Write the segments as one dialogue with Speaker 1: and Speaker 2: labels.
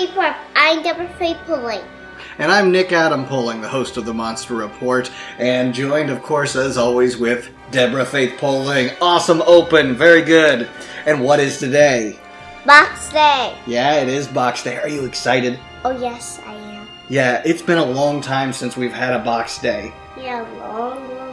Speaker 1: G'84. I'm Deborah Faith pulling.
Speaker 2: And I'm Nick Adam Pulling, the host of the Monster Report, and joined, of course, as always, with Deborah Faith Pulling. Awesome open, very good. And what is today?
Speaker 1: Box Day.
Speaker 2: Yeah, it is Box Day. Are you excited?
Speaker 1: Oh, yes, I am.
Speaker 2: Yeah, it's been a long time since we've had a Box Day.
Speaker 1: Yeah, long ago.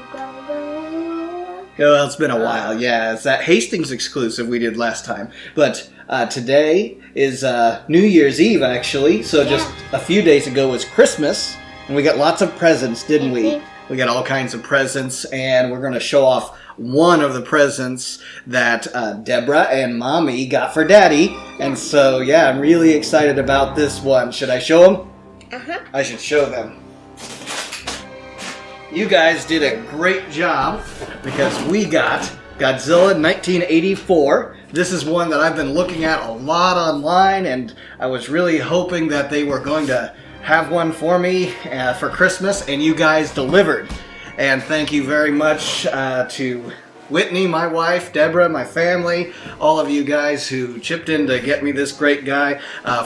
Speaker 2: Well, it's been a while, yeah. It's that Hastings exclusive we did last time. But today is New Year's Eve, actually. So just a few days ago was Christmas. And we got lots of presents, didn't we? We got all kinds of presents. And we're going to show off one of the presents that Deborah and Mommy got for Daddy. And so, yeah, I'm really excited about this one. Should I show them?
Speaker 1: Uh-huh.
Speaker 2: I should show them. You guys did a great job because we got Godzilla 1984. This is one that I've been looking at a lot online, and I was really hoping that they were going to have one for me for Christmas, and you guys delivered. And thank you very much to Whitney, my wife, Deborah, my family, all of you guys who chipped in to get me this great guy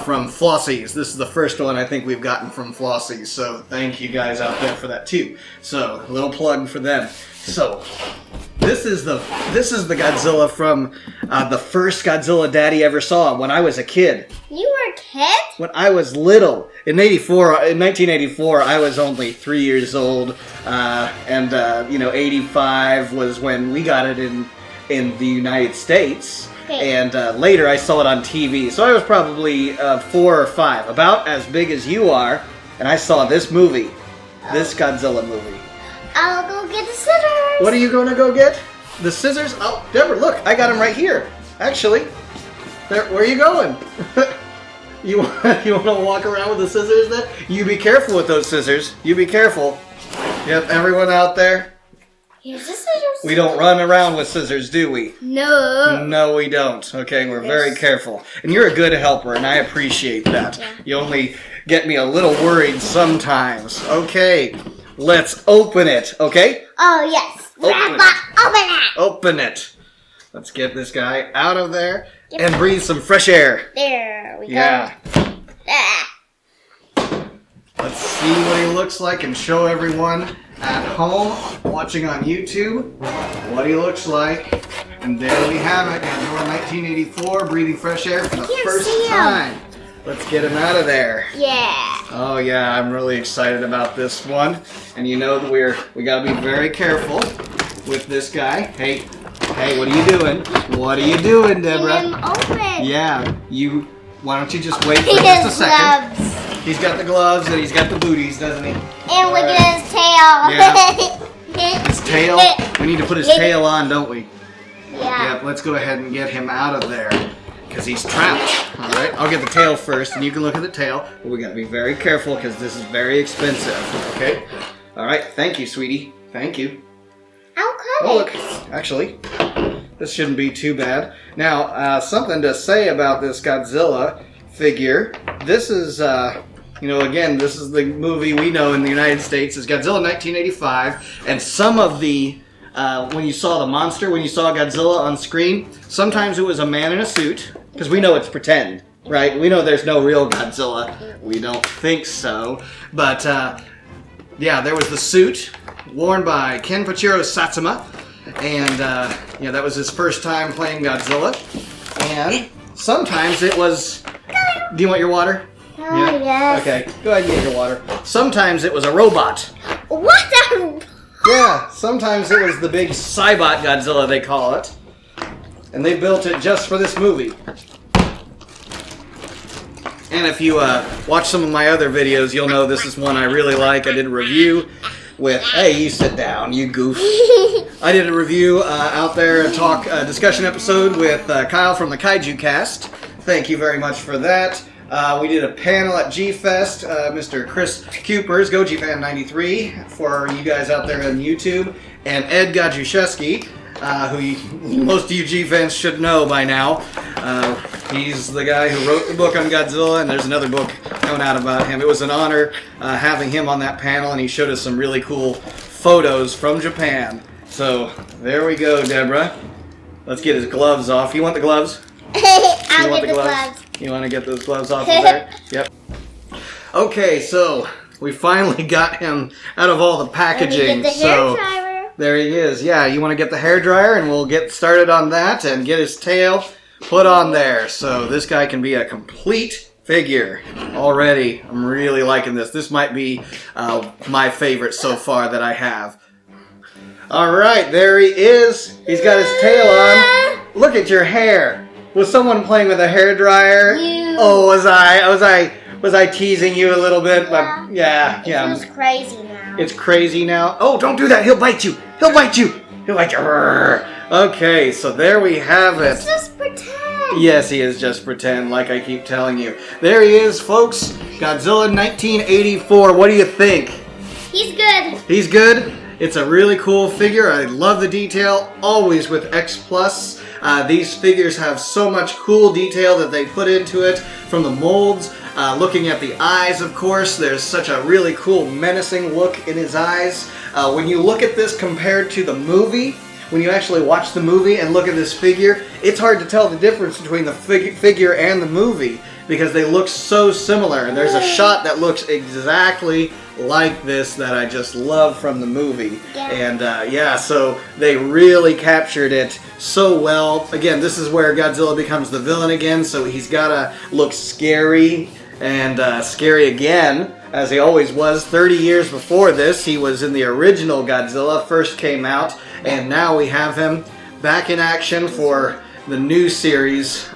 Speaker 2: from Flossie's. This is the first one I think we've gotten from Flossie's, so thank you guys out there for that too. So, a little plug for them. So, this is the Godzilla from the first Godzilla Daddy ever saw when I was a kid.
Speaker 1: You were a kid?
Speaker 2: When I was little. In 1984, I was only 3 years old, and 85 was when we got it in the United States, and later I saw it on TV. So I was probably 4 or 5, about as big as you are, and I saw this movie, this Godzilla movie.
Speaker 1: I'll go get the scissors.
Speaker 2: What are you going to go get? The scissors? Oh, Deborah, look, I got them right here. Actually, where are you going? You want to walk around with the scissors then? You be careful with those scissors. You be careful. Yep, everyone out there?
Speaker 1: Here's the scissors.
Speaker 2: We don't run around with scissors, do we?
Speaker 1: No.
Speaker 2: No, we don't. Okay, we're very careful. And you're a good helper, and I appreciate that.
Speaker 1: Yeah.
Speaker 2: You only get me a little worried sometimes. Okay, let's open it, okay?
Speaker 1: Oh, yes. Grandpa, open it.
Speaker 2: Open it. Let's get this guy out of there and breathe some fresh air.
Speaker 1: There we go.
Speaker 2: Yeah.
Speaker 1: Ah.
Speaker 2: Let's see what he looks like and show everyone at home watching on YouTube what he looks like. And there we have it. Godzilla 1984 breathing fresh air for the first time. Let's get him out of there.
Speaker 1: Yeah.
Speaker 2: Oh yeah, I'm really excited about this one. And you know that we gotta be very careful with this guy. Hey, what are you doing? What are you doing, Deborah?
Speaker 1: Get him open.
Speaker 2: Yeah, why don't you just wait for just a second?
Speaker 1: Gloves.
Speaker 2: He's got the gloves and he's got the booties, doesn't he?
Speaker 1: And look at his tail.
Speaker 2: Yeah. His tail? We need to put his tail on, don't we?
Speaker 1: Yeah.
Speaker 2: Yep, let's go ahead and get him out of there. Because he's trapped. Alright, I'll get the tail first and you can look at the tail. But we gotta be very careful because this is very expensive. Okay? Alright, thank you, sweetie. Thank you.
Speaker 1: I'll cut
Speaker 2: Oh, look. Actually, this shouldn't be too bad. Now, something to say about this Godzilla figure. This is, again, this is the movie we know in the United States is Godzilla 1985. And some of the, when you saw the monster, when you saw Godzilla on screen, sometimes it was a man in a suit. Because we know it's pretend, right? We know there's no real Godzilla. We don't think so. But, yeah, there was the suit worn by Kenpachiro Satsuma. And, that was his first time playing Godzilla. And sometimes it was... Do you want your water?
Speaker 1: Oh, yes.
Speaker 2: Okay, go ahead and get your water. Sometimes it was a robot.
Speaker 1: What the...
Speaker 2: Yeah, sometimes it was the big Cybot Godzilla, they call it. And they built it just for this movie. And if you watch some of my other videos, you'll know this is one I really like. I did a review with... Hey, you sit down, you goof. I did a review out there, a discussion episode with Kyle from the Kaiju Cast. Thank you very much for that. We did a panel at G-Fest. Mr. Chris Cupers, GoGFan93, for you guys out there on YouTube. And Ed Gajuszewski, who most of you G-fans should know by now. He's the guy who wrote the book on Godzilla, and there's another book coming out about him. It was an honor having him on that panel, and he showed us some really cool photos from Japan. So, there we go, Deborah. Let's get his gloves off. You want the gloves?
Speaker 1: I'll get the gloves.
Speaker 2: You want to get those gloves off of there? Yep. Okay, so we finally got him out of all the packaging.
Speaker 1: Get the hair dryer.
Speaker 2: There he is. Yeah, you want to get the hair dryer, and we'll get started on that and get his tail put on there. So this guy can be a complete figure already. I'm really liking this. This might be my favorite so far that I have. All right, there he is. He's got his tail on. Look at your hair. Was someone playing with a hair dryer?
Speaker 1: You.
Speaker 2: Oh, was I teasing you a little bit? Yeah.
Speaker 1: It feels crazy now.
Speaker 2: It's crazy now. Oh, don't do that. He'll bite you. He'll bite you. He'll bite you. Okay, so there we have it.
Speaker 1: It's just pretend.
Speaker 2: Yes, he is just pretend, like I keep telling you. There he is, folks. Godzilla 1984. What do you think?
Speaker 1: He's good.
Speaker 2: He's good. It's a really cool figure. I love the detail. Always with X-Plus. These figures have so much cool detail that they put into it from the molds. Looking at the eyes, of course, there's such a really cool menacing look in his eyes. When you look at this compared to the movie, when you actually watch the movie and look at this figure, it's hard to tell the difference between the figure and the movie because they look so similar. And there's a shot that looks exactly like this that I just love from the movie.
Speaker 1: Yeah.
Speaker 2: And so they really captured it so well. Again, this is where Godzilla becomes the villain again, so he's gotta look scary and scary again, as he always was. 30 years before this, he was in the original Godzilla, first came out, and now we have him back in action for the new series,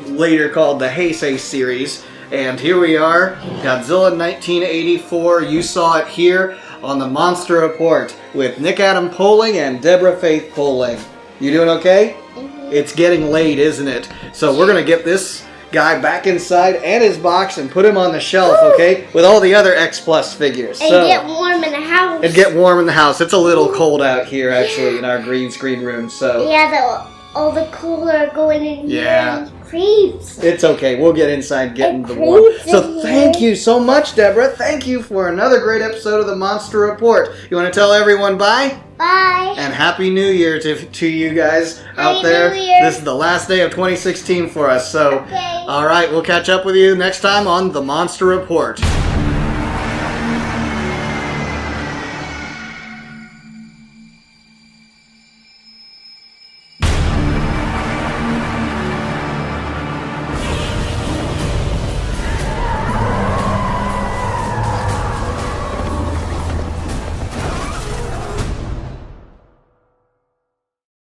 Speaker 2: later called the Heisei series. And here we are, Godzilla 1984. You saw it here on the Monster Report with Nick Adam Poling and Deborah Faith Poling. You doing okay?
Speaker 1: Mm-hmm.
Speaker 2: It's getting late, isn't it? So we're going to get this guy back inside and his box and put him on the shelf, okay? With all the other X-Plus figures.
Speaker 1: And
Speaker 2: so,
Speaker 1: get warm in the house.
Speaker 2: and get warm in the house. It's a little cold out here, actually, in our green screen room, so...
Speaker 1: Yeah, all the cooler going in here.
Speaker 2: Yeah.
Speaker 1: And creeps.
Speaker 2: It's okay. We'll get inside, get in
Speaker 1: It
Speaker 2: the warm.
Speaker 1: creeps in
Speaker 2: So
Speaker 1: here.
Speaker 2: thank you so much, Deborah. Thank you for another great episode of the Monster Report. You want to tell everyone bye?
Speaker 1: Bye.
Speaker 2: And Happy New Year to you guys out
Speaker 1: Happy
Speaker 2: there.
Speaker 1: New Year.
Speaker 2: This is the last day of 2016 for us. So,
Speaker 1: Okay.
Speaker 2: all right, we'll catch up with you next time on the Monster Report.